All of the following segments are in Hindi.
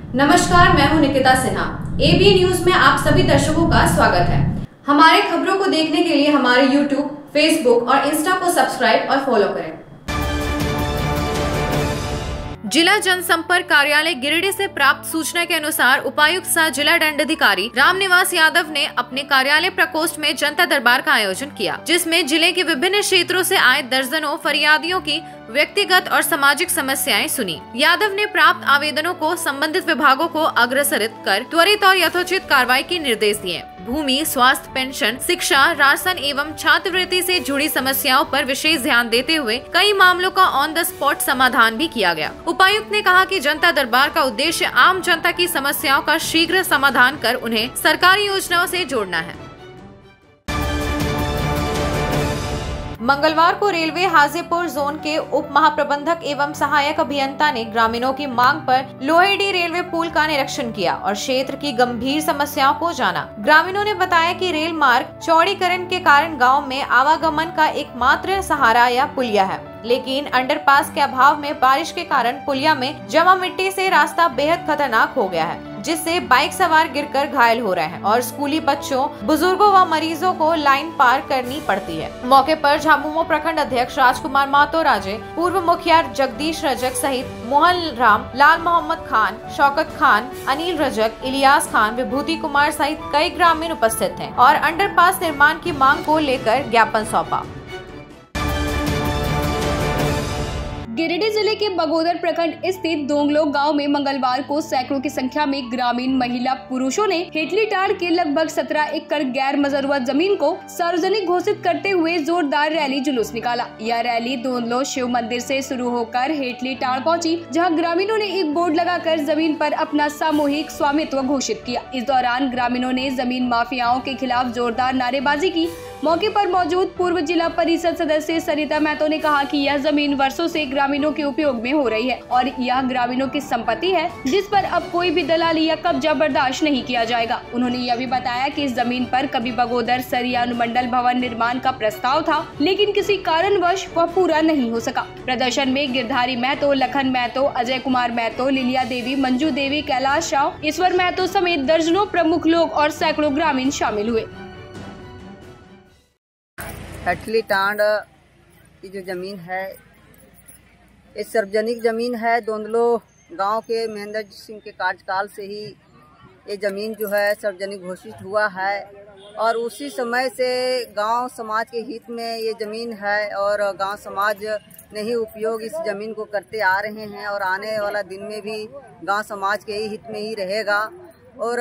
नमस्कार, मैं हूं निकिता सिन्हा। एबी न्यूज में आप सभी दर्शकों का स्वागत है। हमारे खबरों को देखने के लिए हमारे YouTube, Facebook और Insta को सब्सक्राइब और फॉलो करें। जिला जनसंपर्क कार्यालय गिरिडीह से प्राप्त सूचना के अनुसार उपायुक्त सह जिला दंडाधिकारी रामनिवास यादव ने अपने कार्यालय प्रकोष्ठ में जनता दरबार का आयोजन किया, जिसमें जिले के विभिन्न क्षेत्रों से आए दर्जनों फरियादियों की व्यक्तिगत और सामाजिक समस्याएं सुनी। यादव ने प्राप्त आवेदनों को संबंधित विभागों को अग्रसरित कर त्वरित और यथोचित कार्रवाई के निर्देश दिए। भूमि, स्वास्थ्य, पेंशन, शिक्षा, राशन एवं छात्रवृत्ति से जुड़ी समस्याओं पर विशेष ध्यान देते हुए कई मामलों का ऑन द स्पॉट समाधान भी किया गया। उपायुक्त ने कहा कि जनता दरबार का उद्देश्य आम जनता की समस्याओं का शीघ्र समाधान कर उन्हें सरकारी योजनाओं से जोड़ना है। मंगलवार को रेलवे हाजीपुर जोन के उप महाप्रबंधक एवं सहायक अभियंता ने ग्रामीणों की मांग पर लोहेडी रेलवे पुल का निरीक्षण किया और क्षेत्र की गंभीर समस्याओं को जाना। ग्रामीणों ने बताया कि रेल मार्ग चौड़ीकरण के कारण गांव में आवागमन का एकमात्र सहारा या पुलिया है, लेकिन अंडरपास के अभाव में बारिश के कारण पुलिया में जमा मिट्टी से रास्ता बेहद खतरनाक हो गया है, जिससे बाइक सवार गिरकर घायल हो रहे हैं और स्कूली बच्चों, बुजुर्गों व मरीजों को लाइन पार करनी पड़ती है। मौके पर झामुमो प्रखंड अध्यक्ष राजकुमार महतो राजे, पूर्व मुखिया जगदीश रजक सहित मोहन राम, लाल मोहम्मद खान, शौकत खान, अनिल रजक, इलियास खान, विभूति कुमार सहित कई ग्रामीण उपस्थित थे और अंडरपास निर्माण की मांग को लेकर ज्ञापन सौंपा। गिरिडीह जिले के बगोदर प्रखंड स्थित दोंगलो गांव में मंगलवार को सैकड़ों की संख्या में ग्रामीण महिला पुरुषों ने हेटलीटाड़ के लगभग 17 एकड़ गैर मजरूआ जमीन को सार्वजनिक घोषित करते हुए जोरदार रैली जुलूस निकाला। यह रैली दोंगलो शिव मंदिर से शुरू होकर हेटलीटाड़ पहुंची, जहां ग्रामीणों ने एक बोर्ड लगाकर जमीन पर अपना सामूहिक स्वामित्व घोषित किया। इस दौरान ग्रामीणों ने जमीन माफियाओं के खिलाफ जोरदार नारेबाजी की। मौके पर मौजूद पूर्व जिला परिषद सदस्य सरिता महतो ने कहा कि यह जमीन वर्षों से ग्रामीणों के उपयोग में हो रही है और यह ग्रामीणों की संपत्ति है, जिस पर अब कोई भी दलाली या कब्जा बर्दाश्त नहीं किया जाएगा। उन्होंने यह भी बताया कि इस जमीन पर कभी बगोदर सरिया अनुमंडल भवन निर्माण का प्रस्ताव था, लेकिन किसी कारणवश वह पूरा नहीं हो सका। प्रदर्शन में गिरधारी महतो, लखन महतो, अजय कुमार महतो, लिलिया देवी, मंजू देवी, कैलाश राव, ईश्वर महतो समेत दर्जनों प्रमुख लोग और सैकड़ों ग्रामीण शामिल हुए। हेटलीटाड़ की जो जमीन है, ये सार्वजनिक जमीन है। दोंदलो गांव के महेंद्र सिंह के कार्यकाल से ही ये जमीन जो है सार्वजनिक घोषित हुआ है और उसी समय से गांव समाज के हित में ये जमीन है और गांव समाज ने ही उपयोग इस जमीन को करते आ रहे हैं और आने वाला दिन में भी गांव समाज के ही हित में ही रहेगा। और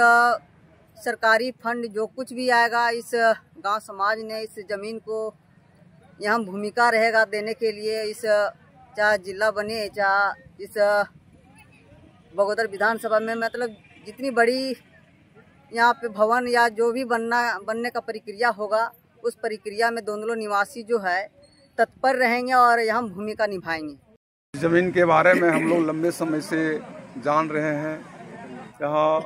सरकारी फंड जो कुछ भी आएगा, इस गांव समाज ने इस जमीन को यहाँ भूमिका रहेगा देने के लिए। इस चाहे जिला बने, चाहे इस बगोदर विधानसभा में, मतलब जितनी बड़ी यहाँ पे भवन या जो भी बनने का प्रक्रिया होगा, उस प्रक्रिया में दोंदलो निवासी जो है तत्पर रहेंगे और यहाँ भूमिका निभाएंगे। जमीन के बारे में हम लोग लंबे समय से जान रहे हैं। यहाँ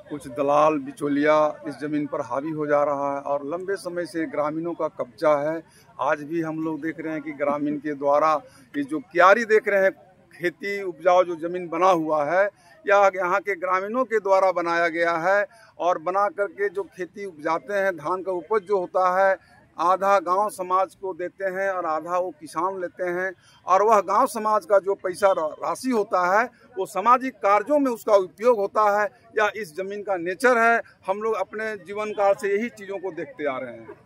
कुछ दलाल बिचौलिया इस जमीन पर हावी हो जा रहा है और लंबे समय से ग्रामीणों का कब्जा है। आज भी हम लोग देख रहे हैं कि ग्रामीण के द्वारा ये जो क्यारी देख रहे हैं, खेती उपजाऊ जो जमीन बना हुआ है, या यहाँ के ग्रामीणों के द्वारा बनाया गया है और बना करके जो खेती उपजाते हैं, धान का उपज जो होता है, आधा गांव समाज को देते हैं और आधा वो किसान लेते हैं और वह गांव समाज का जो पैसा राशि होता है वो सामाजिक कार्यों में उसका उपयोग होता है। या इस जमीन का नेचर है। हम लोग अपने जीवन काल से यही चीज़ों को देखते आ रहे हैं।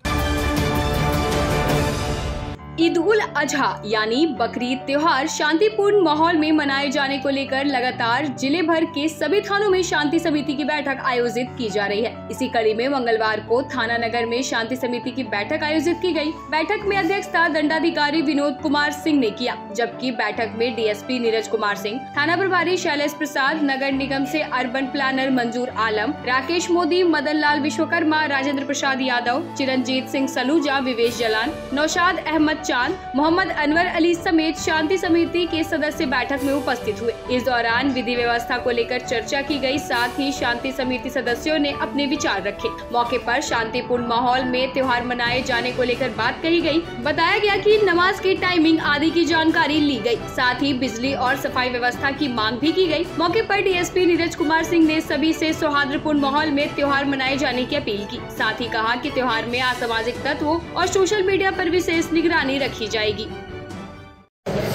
ईद उल अजहा यानी बकरीद त्योहार शांतिपूर्ण माहौल में मनाए जाने को लेकर लगातार जिले भर के सभी थानों में शांति समिति की बैठक आयोजित की जा रही है। इसी कड़ी में मंगलवार को थाना नगर में शांति समिति की बैठक आयोजित की गई। बैठक में अध्यक्षता दंडाधिकारी विनोद कुमार सिंह ने किया, जबकि बैठक में डीएसपी नीरज कुमार सिंह, थाना प्रभारी शैलेश प्रसाद, नगर निगम से अर्बन प्लानर मंजूर आलम, राकेश मोदी, मदन लाल विश्वकर्मा, राजेंद्र प्रसाद यादव, चिरंजीत सिंह सलूजा, विवेश जलान, नौशाद अहमद चांद, मोहम्मद अनवर अली समेत शांति समिति के सदस्य बैठक में उपस्थित हुए। इस दौरान विधि व्यवस्था को लेकर चर्चा की गई, साथ ही शांति समिति सदस्यों ने अपने विचार रखे। मौके पर शांतिपूर्ण माहौल में त्योहार मनाए जाने को लेकर बात कही गई। बताया गया कि नमाज की टाइमिंग आदि की जानकारी ली गई, साथ ही बिजली और सफाई व्यवस्था की मांग भी की गई। मौके पर डीएसपी नीरज कुमार सिंह ने सभी से सौहार्दपूर्ण माहौल में त्योहार मनाए जाने की अपील की। साथ ही कहा कि त्योहार में असामाजिक तत्वों और सोशल मीडिया पर विशेष निगरानी रखी जाएगी।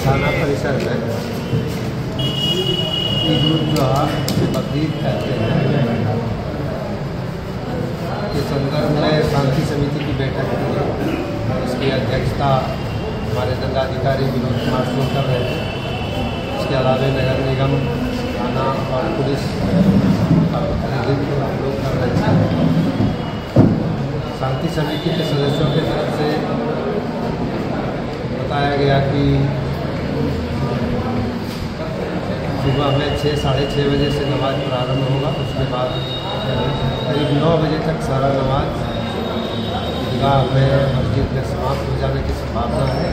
थाना परिसर में ईद उल जुहा बकरीद कहते हैं, इस संदर्भ में शांति समिति की बैठक हुई। इसकी अध्यक्षता हमारे दंडाधिकारी विनोद कुमार सिंह कर रहे थे। इसके अलावा नगर निगम, थाना और पुलिस का प्रतिनिधित्व हम लोग कर रहे थे। शांति समिति के सदस्यों की तरफ से बताया गया कि सुबह में 6 साढ़े 6 बजे से नमाज प्रारंभ होगा। उसके बाद करीब 9 बजे तक सारा नमाज ईदगाह में, मस्जिद में समाप्त हो जाने की संभावना है।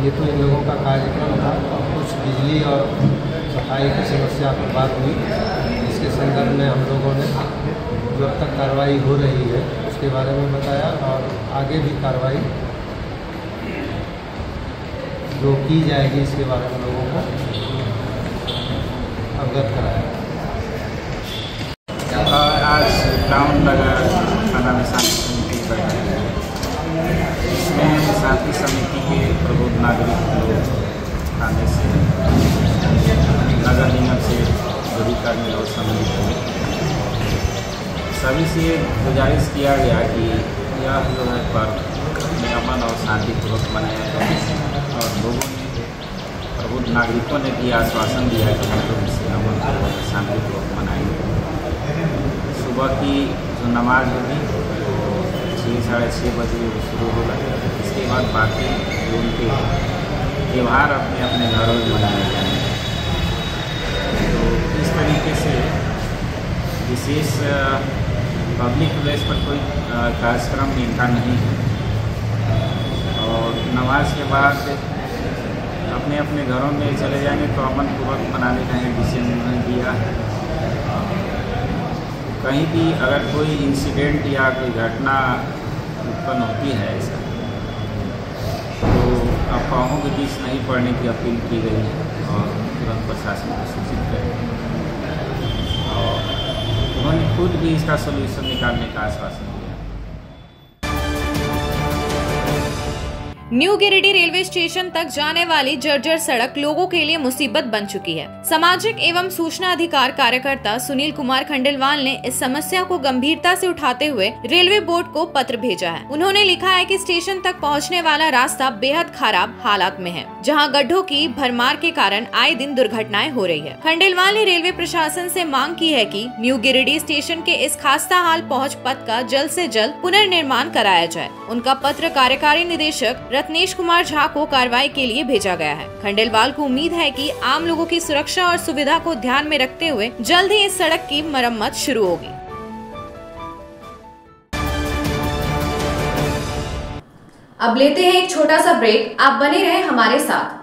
ये तो इन लोगों का कार्यक्रम था। कुछ बिजली और सफाई की समस्या पर बात हुई। इसके संदर्भ में हम लोगों ने जो अब तक कार्रवाई हो रही है उसके बारे में बताया और आगे भी कार्रवाई जो की जाएगी इसके बारे में लोगों को अवगत कराया। आज टाउन नगर थाना में शांति समिति बैठक है। इसमें शांति समिति के प्रबुद्ध नागरिक लोग थाने से, नगर निगम से सभी कर्मी लोग सम्मिलित हुए। सभी से गुजारिश किया गया कि यह जो है पर्व में अमन और शांतिपूर्वक मनाया जाए और लोगों ने, प्रबुद्ध नागरिकों ने भी आश्वासन दिया कि हम लोग इसे अमन और शांतिपूर्वक मनाएंगे। सुबह की जो नमाज होगी 6 साढ़े 6 बजे शुरू होगा। इसके बाद बाकी उनके त्यौहार अपने अपने घरों में मनाए जाएंगे। तो इस तरीके से विशेष पब्लिक प्लेस पर कोई कार्यक्रम इनका नहीं है और नमाज के बाद अपने अपने घरों में चले जाएंगे तो अमन पूर्वक मनाने का डिसीजन उन्होंने दिया है। कहीं भी अगर कोई इंसिडेंट या कोई घटना उत्पन्न होती है ऐसा तो अफवाहों के बीच नहीं पड़ने की अपील की गई है और तुरंत प्रशासन को सूचित करें। और उन्होंने खुद भी इसका सोल्यूशन निकालने का आश्वासन दिया। न्यू गिरिडीह रेलवे स्टेशन तक जाने वाली जर्जर सड़क लोगों के लिए मुसीबत बन चुकी है। सामाजिक एवं सूचना अधिकार कार्यकर्ता सुनील कुमार खंडेलवाल ने इस समस्या को गंभीरता से उठाते हुए रेलवे बोर्ड को पत्र भेजा है। उन्होंने लिखा है कि स्टेशन तक पहुंचने वाला रास्ता बेहद खराब हालात में है, जहां गड्ढों की भरमार के कारण आए दिन दुर्घटनाएं हो रही है। खंडेलवाल ने रेलवे प्रशासन से मांग की है कि न्यू गिरिडीह स्टेशन के इस खास्ता हाल पहुँच पथ का जल्द से जल्द पुनर्निर्माण कराया जाए। उनका पत्र कार्यकारी निदेशक रत्नेश कुमार झा को कार्रवाई के लिए भेजा गया है। खंडेलवाल को उम्मीद है कि आम लोगों की सुरक्षा और सुविधा को ध्यान में रखते हुए जल्द ही इस सड़क की मरम्मत शुरू होगी। अब लेते हैं एक छोटा सा ब्रेक, आप बने रहें हमारे साथ।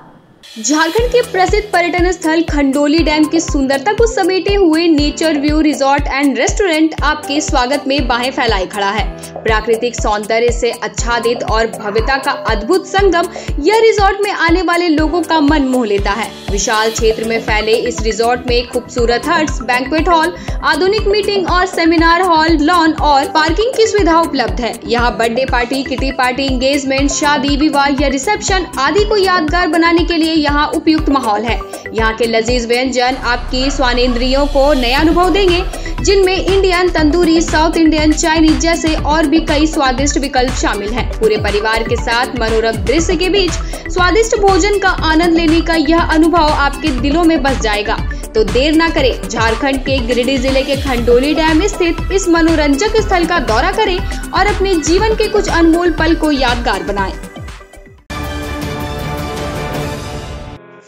झारखंड के प्रसिद्ध पर्यटन स्थल खंडोली डैम की सुंदरता को समेटे हुए nature view resort and restaurant आपके स्वागत में बाहें फैलाए खड़ा है। प्राकृतिक सौंदर्य से आच्छादित और भव्यता का अद्भुत संगम यह रिजॉर्ट में आने वाले लोगों का मन मोह लेता है। विशाल क्षेत्र में फैले इस रिजॉर्ट में खूबसूरत हट्स, बैंक्वेट हॉल, आधुनिक मीटिंग और सेमिनार हॉल, लॉन और पार्किंग की सुविधा उपलब्ध है। यहाँ birthday party, kitty party, engagement, शादी, विवाह या रिसेप्शन आदि को यादगार बनाने के लिए यहाँ उपयुक्त माहौल है। यहाँ के लजीज व्यंजन आपकी स्वानेंद्रियों को नया अनुभव देंगे, जिनमें Indian, tandoori, south Indian, Chinese जैसे और भी कई स्वादिष्ट विकल्प शामिल हैं। पूरे परिवार के साथ मनोरम दृश्य के बीच स्वादिष्ट भोजन का आनंद लेने का यह अनुभव आपके दिलों में बस जाएगा। तो देर ना करें, झारखंड के गिरिडीह जिले के खंडोली डैम स्थित इस मनोरंजक स्थल का दौरा करें और अपने जीवन के कुछ अनमोल पल को यादगार बनाएं।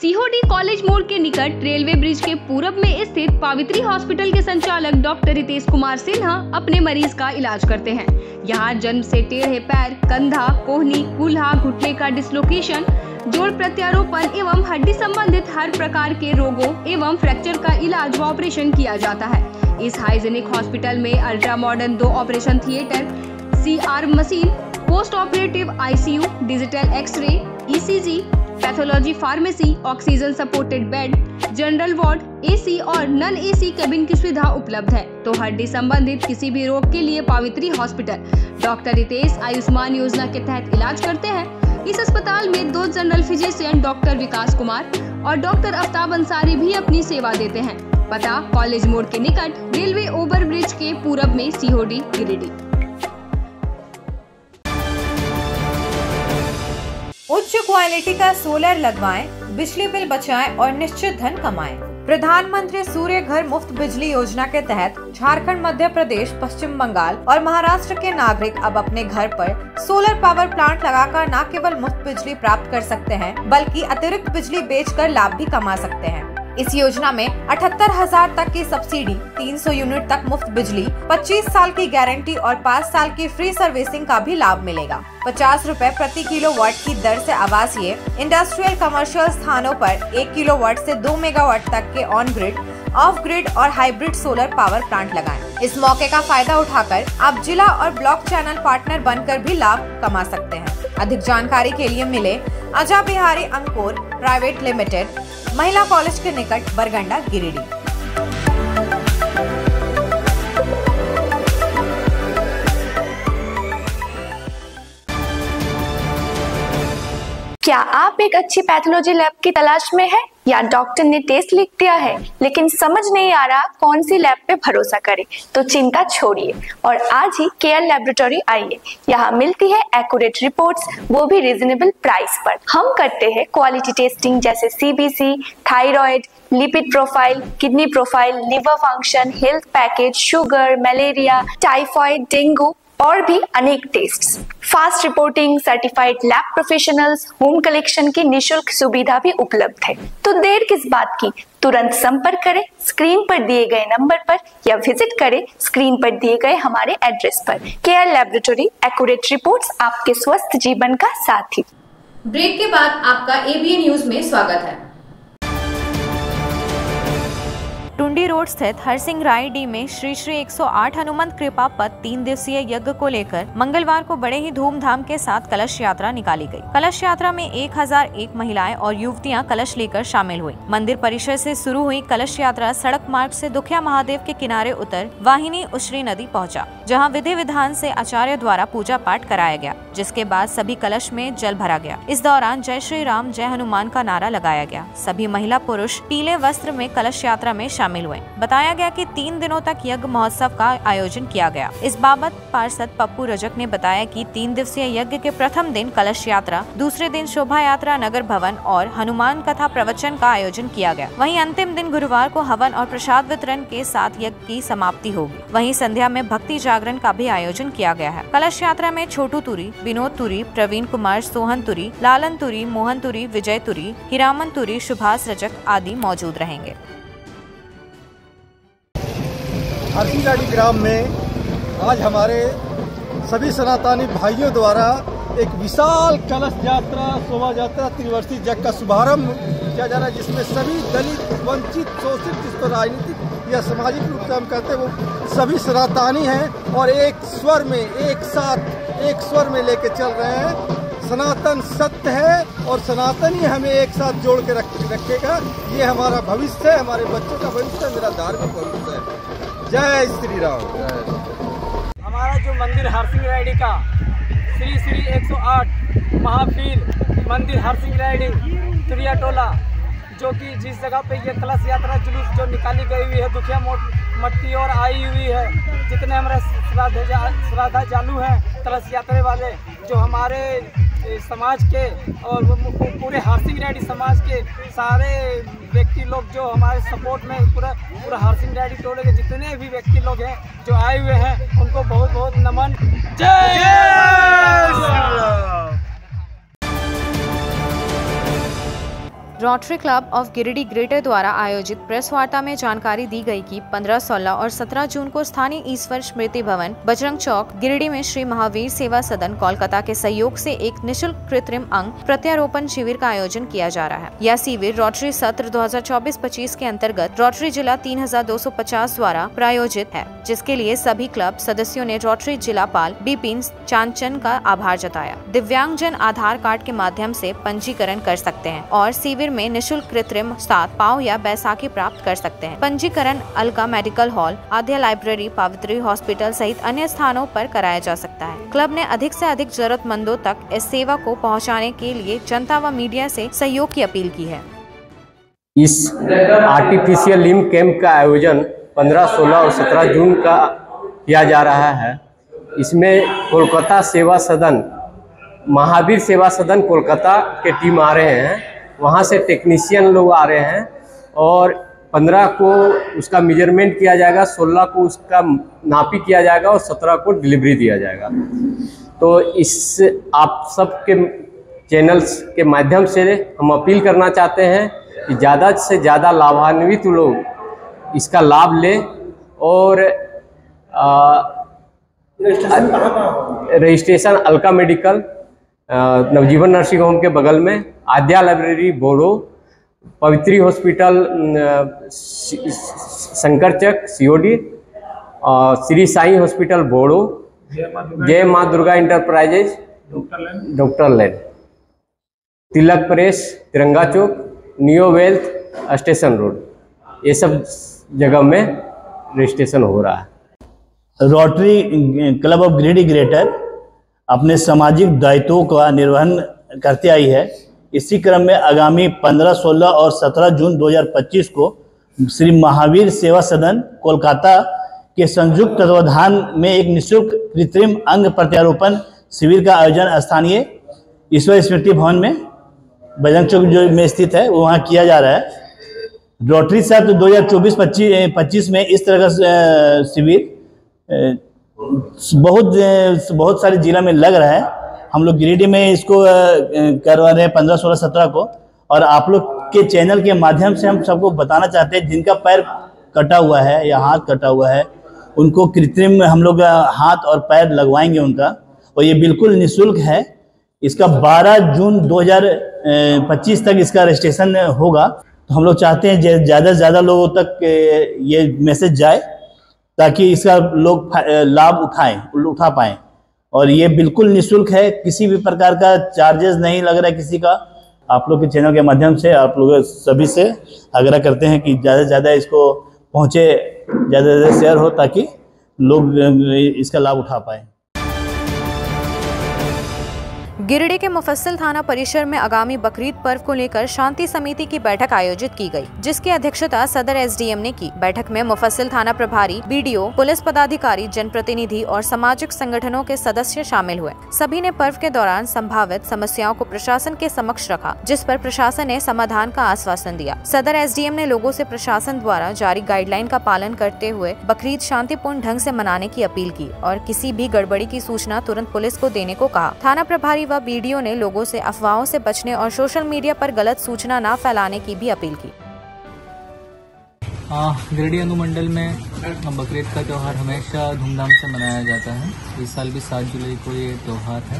सीहोडी कॉलेज मोड़ के निकट रेलवे ब्रिज के पूरब में स्थित पावित्री हॉस्पिटल के संचालक डॉक्टर रितेश कुमार सिन्हा अपने मरीज का इलाज करते हैं। यहाँ जन्म से टेढ़े पैर, कंधा, कोहनी, कूल्हा, घुटने का डिसलोकेशन, जोड़ प्रत्यारोपण एवं हड्डी संबंधित हर प्रकार के रोगों एवं फ्रैक्चर का इलाज व ऑपरेशन किया जाता है। इस हाइजेनिक हॉस्पिटल में ultra modern 2 operation theatre, CR machine, post operative ICU, digital x ray, ECG, pathology pharmacy, oxygen supported bed, general ward, AC और नॉन AC केबिन की सुविधा उपलब्ध है। तो हड्डी संबंधित किसी भी रोग के लिए पावित्री हॉस्पिटल डॉक्टर रितेश आयुष्मान योजना के तहत इलाज करते हैं। इस अस्पताल में 2 जनरल फिजिशियन डॉक्टर विकास कुमार और डॉक्टर आफ्ताब अंसारी भी अपनी सेवा देते हैं। पता कॉलेज मोड़ के निकट रेलवे ओवर ब्रिज के पूरब में, सीहोडी, गिरिडीह। उच्च क्वालिटी का सोलर लगवाएं, बिजली बिल बचाएं और निश्चित धन कमाएं। प्रधानमंत्री सूर्य घर मुफ्त बिजली योजना के तहत झारखंड, मध्य प्रदेश, पश्चिम बंगाल और महाराष्ट्र के नागरिक अब अपने घर पर सोलर पावर प्लांट लगाकर न केवल मुफ्त बिजली प्राप्त कर सकते हैं, बल्कि अतिरिक्त बिजली बेचकर लाभ भी कमा सकते हैं। इस योजना में 78,000 तक की सब्सिडी, 300 यूनिट तक मुफ्त बिजली, 25 साल की गारंटी और 5 साल की फ्री सर्विसिंग का भी लाभ मिलेगा। 50 रुपए प्रति किलोवाट की दर से आवासीय, इंडस्ट्रियल, कमर्शियल स्थानों पर 1 किलोवाट से 2 मेगावाट तक के ऑन ग्रिड, ऑफ ग्रिड और हाइब्रिड सोलर पावर प्लांट लगाएं। इस मौके का फायदा उठाकर आप जिला और ब्लॉक चैनल पार्टनर बनकर भी लाभ कमा सकते हैं। अधिक जानकारी के लिए मिले अजा बिहारी अंकुर प्राइवेट लिमिटेड, महिला कॉलेज के निकट, बरगंडा, गिरिडीह। क्या आप एक अच्छी पैथोलॉजी लैब की तलाश में हैं या डॉक्टर ने टेस्ट लिख दिया है लेकिन समझ नहीं आ रहा कौन सी लैब पे भरोसा करें? तो चिंता छोड़िए और आज ही केयर लैबोरेटरी आइए। यहाँ मिलती है एक्यूरेट रिपोर्ट्स, वो भी रीजनेबल प्राइस पर। हम करते हैं क्वालिटी टेस्टिंग जैसे CBC, thyroid, lipid profile, kidney profile, liver function, health package, sugar, malaria, typhoid, dengue और भी अनेक tests. Fast reporting, certified lab professionals, home collection की निशुल्क सुविधा भी उपलब्ध है। तो देर किस बात की, तुरंत संपर्क करें स्क्रीन पर दिए गए नंबर पर या विजिट करें स्क्रीन पर दिए गए हमारे एड्रेस पर। केयर लैबोरेटरी, एक्यूरेट रिपोर्ट्स, आपके स्वस्थ जीवन का साथी। ब्रेक के बाद आपका ABN न्यूज में स्वागत है। टुंडी रोड स्थित हरसिंह रायडी में श्री 108 हनुमंत कृपा पथ 3 दिवसीय यज्ञ को लेकर मंगलवार को बड़े ही धूमधाम के साथ कलश यात्रा निकाली गई। कलश यात्रा में 1001 महिलाएं और युवतियां कलश लेकर शामिल हुई। मंदिर परिसर से शुरू हुई कलश यात्रा सड़क मार्ग से दुखिया महादेव के किनारे उतर वाहिनी उश्री नदी पहुंचा, जहां विधि विधान से आचार्य द्वारा पूजा पाठ कराया गया, जिसके बाद सभी कलश में जल भरा गया। इस दौरान जय श्री राम, जय हनुमान का नारा लगाया गया। सभी महिला पुरुष पीले वस्त्र में कलश यात्रा में शामिल हुए। बताया गया कि 3 दिनों तक यज्ञ महोत्सव का आयोजन किया गया। इस बाबत पार्षद पप्पू रजक ने बताया कि 3 दिवसीय यज्ञ के प्रथम दिन कलश यात्रा, दूसरे दिन शोभा यात्रा, नगर भवन और हनुमान कथा प्रवचन का आयोजन किया गया। वहीं अंतिम दिन गुरुवार को हवन और प्रसाद वितरण के साथ यज्ञ की समाप्ति होगी। वहीं संध्या में भक्ति जागरण का भी आयोजन किया गया है। कलश यात्रा में छोटू तुरी, विनोद तुरी, प्रवीण कुमार, सोहन तुरी, लालन तुरी, मोहन तुरी, विजय तुरी, हिरामन तुरी, सुभाष रजक आदि मौजूद रहेंगे। हरसिंह रायडी ग्राम में आज हमारे सभी सनातनी भाइयों द्वारा एक विशाल कलश यात्रा, शोभा यात्रा, त्रिवर्षीय यज्ञ का शुभारंभ किया जा रहा है, जिसमें सभी दलित, वंचित, शोषित, जिसको राजनीतिक या सामाजिक रूप से हम कहते हैं, वो सभी सनातनी हैं और एक स्वर में, एक साथ, एक स्वर में लेके चल रहे हैं। सनातन सत्य है और सनातन ही हमें एक साथ जोड़ के रखेगा। ये हमारा भविष्य है, हमारे बच्चों का भविष्य है, मेरा धार्मिक भविष्य है। जय श्री राम। हमारा जो मंदिर हरसिंह रायडी का श्री 108 महावीर मंदिर हरसिंह रायडी त्रिया टोला, जो कि जिस जगह पे ये कलश यात्रा जुलूस जो निकाली गई हुई है, दुखिया मट्टी और आई हुई है, जितने हमारे श्रद्धा चालू हैं कलश यात्रा वाले, जो हमारे समाज के और पूरे हरसिंह रायडी समाज के सारे व्यक्ति लोग जो हमारे सपोर्ट में पूरा हरसिंह रायडी टोले के जितने भी व्यक्ति लोग हैं जो आए हुए हैं, उनको बहुत बहुत नमन। जय rotary club of Giridih greater द्वारा आयोजित प्रेस वार्ता में जानकारी दी गई कि 15, 16 और 17 जून को स्थानीय ईश्वर स्मृति भवन बजरंग चौक गिरिडीह में श्री महावीर सेवा सदन कोलकाता के सहयोग से एक निःशुल्क कृत्रिम अंग प्रत्यारोपण शिविर का आयोजन किया जा रहा है। यह शिविर रोटरी सत्र 2024-25 के अंतर्गत रोटरी जिला 3250 द्वारा प्रायोजित है, जिसके लिए सभी क्लब सदस्यों ने रोटरी जिलापाल बिपिन चांचन का आभार जताया। दिव्यांगजन आधार कार्ड के माध्यम से पंजीकरण कर सकते हैं और शिविर में निःशुल्क कृत्रिम सात पाँव या बैसाखी प्राप्त कर सकते हैं। पंजीकरण अलका मेडिकल हॉल, आद्या लाइब्रेरी, पावित्री हॉस्पिटल सहित अन्य स्थानों पर कराया जा सकता है। क्लब ने अधिक से अधिक जरूरतमंदों तक इस सेवा को पहुंचाने के लिए जनता व मीडिया से सहयोग की अपील की है। इस आर्टिफिशियल लिम्ब कैंप का आयोजन 15, 16 और 17 जून का किया जा रहा है। इसमें कोलकाता सेवा सदन, महावीर सेवा सदन कोलकाता के टीम आ रहे हैं, वहाँ से टेक्नीशियन लोग आ रहे हैं और 15 को उसका मेजरमेंट किया जाएगा, 16 को उसका नापी किया जाएगा और 17 को डिलीवरी दिया जाएगा। तो इस आप सब के चैनल्स के माध्यम से हम अपील करना चाहते हैं कि ज़्यादा से ज़्यादा लाभान्वित लोग इसका लाभ लें और registration Alka medical, Navjeevan nursing home के बगल में, Adya library Bodo, Pavitri hospital Shankarchak COD, Shri Sai hospital Bodo, Jai Maa Durga enterprises, doctor land, Tilak press, Tiranga Chowk, neo wealth, station road, ये सब जगह में रजिस्ट्रेशन हो रहा है। Rotary club of Giridih greater अपने सामाजिक दायित्वों का निर्वहन करते आई है। इसी क्रम में आगामी 15, 16 और 17 जून 2025 को श्री महावीर सेवा सदन कोलकाता के संयुक्त तत्वाधान में एक निःशुल्क कृत्रिम अंग प्रत्यारोपण शिविर का आयोजन स्थानीय ईश्वर स्मृति भवन में बजरंग चौक जो में स्थित है वहाँ किया जा रहा है। रोटरी सत्र 2024-25 में इस तरह का शिविर बहुत सारे जिला में लग रहा है। हम लोग गिरिडीह में इसको करवा रहे हैं 15, 16, 17 को, और आप लोग के चैनल के माध्यम से हम सबको बताना चाहते हैं जिनका पैर कटा हुआ है या हाथ कटा हुआ है उनको कृत्रिम हम लोग हाथ और पैर लगवाएंगे उनका, और ये बिल्कुल निःशुल्क है। इसका 12 जून 2025 तक इसका रजिस्ट्रेशन होगा। तो हम लोग चाहते हैं ज़्यादा से ज़्यादा लोगों तक ये मैसेज जाए ताकि इसका लोग लाभ उठा पाएँ, और ये बिल्कुल निःशुल्क है, किसी भी प्रकार का चार्जेस नहीं लग रहा है किसी का। आप लोग के चैनल के माध्यम से आप लोग सभी से आग्रह करते हैं कि ज़्यादा से ज़्यादा इसको पहुँचे, ज़्यादा से ज़्यादा शेयर हो ताकि लोग इसका लाभ उठा पाएँ। गिरिडीह के मुफस्सिल थाना परिसर में आगामी बकरीद पर्व को लेकर शांति समिति की बैठक आयोजित की गई, जिसकी अध्यक्षता सदर SDM ने की। बैठक में मुफस्सिल थाना प्रभारी, BDO, पुलिस पदाधिकारी, जनप्रतिनिधि और सामाजिक संगठनों के सदस्य शामिल हुए। सभी ने पर्व के दौरान संभावित समस्याओं को प्रशासन के समक्ष रखा, जिस पर प्रशासन ने समाधान का आश्वासन दिया। सदर SDM ने लोगों से प्रशासन द्वारा जारी गाइडलाइन का पालन करते हुए बकरीद शांतिपूर्ण ढंग से मनाने की अपील की और किसी भी गड़बड़ी की सूचना तुरंत पुलिस को देने को कहा। थाना प्रभारी व BDO ने लोगों से अफवाहों से बचने और सोशल मीडिया पर गलत सूचना न फैलाने की भी अपील की। गिरिडीह अनुमंडल में बकरीद का त्यौहार हमेशा धूमधाम से मनाया जाता है। इस साल भी 7 जुलाई को ये त्यौहार है।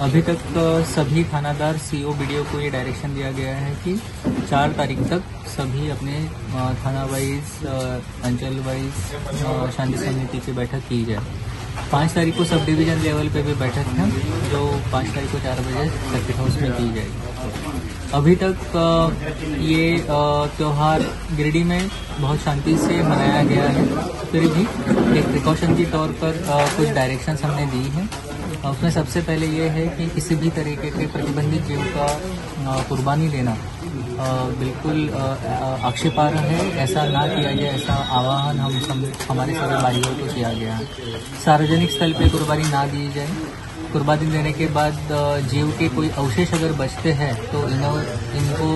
अभी तक सभी थानादार CO BDO को ये डायरेक्शन दिया गया है कि 4 तारीख तक सभी अपने थाना वाइज, अंचल वाइज शांति समिति की बैठक की जाए। 5 तारीख को सब डिवीजन लेवल पे भी बैठक है जो 5 तारीख को 4 बजे सर्किट हाउस में की जाएगी। अभी तक ये त्यौहार गिरिडीह में बहुत शांति से मनाया गया है। फिर भी एक प्रिकॉशन के तौर पर कुछ डायरेक्शंस हमने दी हैं। उसमें सबसे पहले ये है कि किसी भी तरीके के प्रतिबंधित जीव का कुर्बानी देना बिल्कुल आक्षेपार्ह है। ऐसा ना किया जाए, ऐसा आह्वान हमारे सभी भाइयों को किया गया है। सार्वजनिक स्थल पे कुर्बानी ना दी जाए। कुर्बानी देने के बाद जीव के कोई अवशेष अगर बचते हैं तो इनको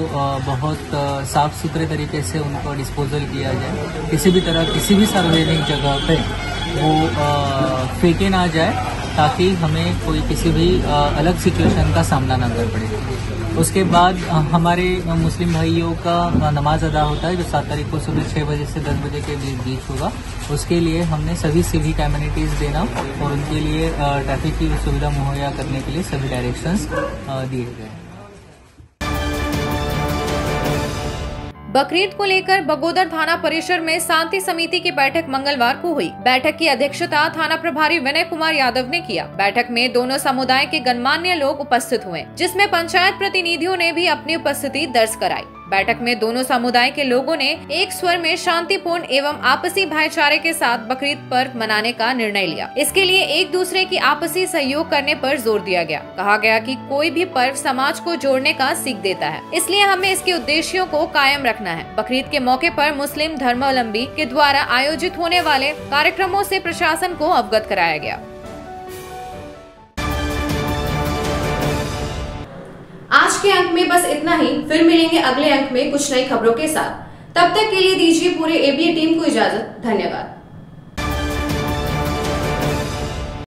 बहुत साफ सुथरे तरीके से उनको डिस्पोजल किया जाए। किसी भी तरह किसी भी सार्वजनिक जगह पे वो फेंके ना जाए ताकि हमें कोई किसी भी अलग सिचुएशन का सामना ना करना पड़े। उसके बाद हमारे मुस्लिम भाइयों का नमाज अदा होता है जो 7 तारीख को सुबह 6 बजे से 10 बजे के बीच होगा। उसके लिए हमने सभी सिविक एमिनिटीज देना और उनके लिए ट्रैफिक की सुविधा मुहैया करने के लिए सभी डायरेक्शंस दिए गए। बकरीद को लेकर बगोदर थाना परिसर में शांति समिति की बैठक मंगलवार को हुई। बैठक की अध्यक्षता थाना प्रभारी विनय कुमार यादव ने किया। बैठक में दोनों समुदाय के गणमान्य लोग उपस्थित हुए, जिसमें पंचायत प्रतिनिधियों ने भी अपनी उपस्थिति दर्ज कराई। बैठक में दोनों समुदाय के लोगों ने एक स्वर में शांतिपूर्ण एवं आपसी भाईचारे के साथ बकरीद पर्व मनाने का निर्णय लिया। इसके लिए एक दूसरे की आपसी सहयोग करने पर जोर दिया गया। कहा गया कि कोई भी पर्व समाज को जोड़ने का सीख देता है, इसलिए हमें इसके उद्देश्यों को कायम रखना है। बकरीद के मौके पर मुस्लिम धर्मावलंबी के द्वारा आयोजित होने वाले कार्यक्रमों से प्रशासन को अवगत कराया गया। आज के अंक में बस इतना ही। फिर मिलेंगे अगले अंक में कुछ नई खबरों के साथ। तब तक के लिए दीजिए पूरे एबीए टीम को इजाजत। धन्यवाद।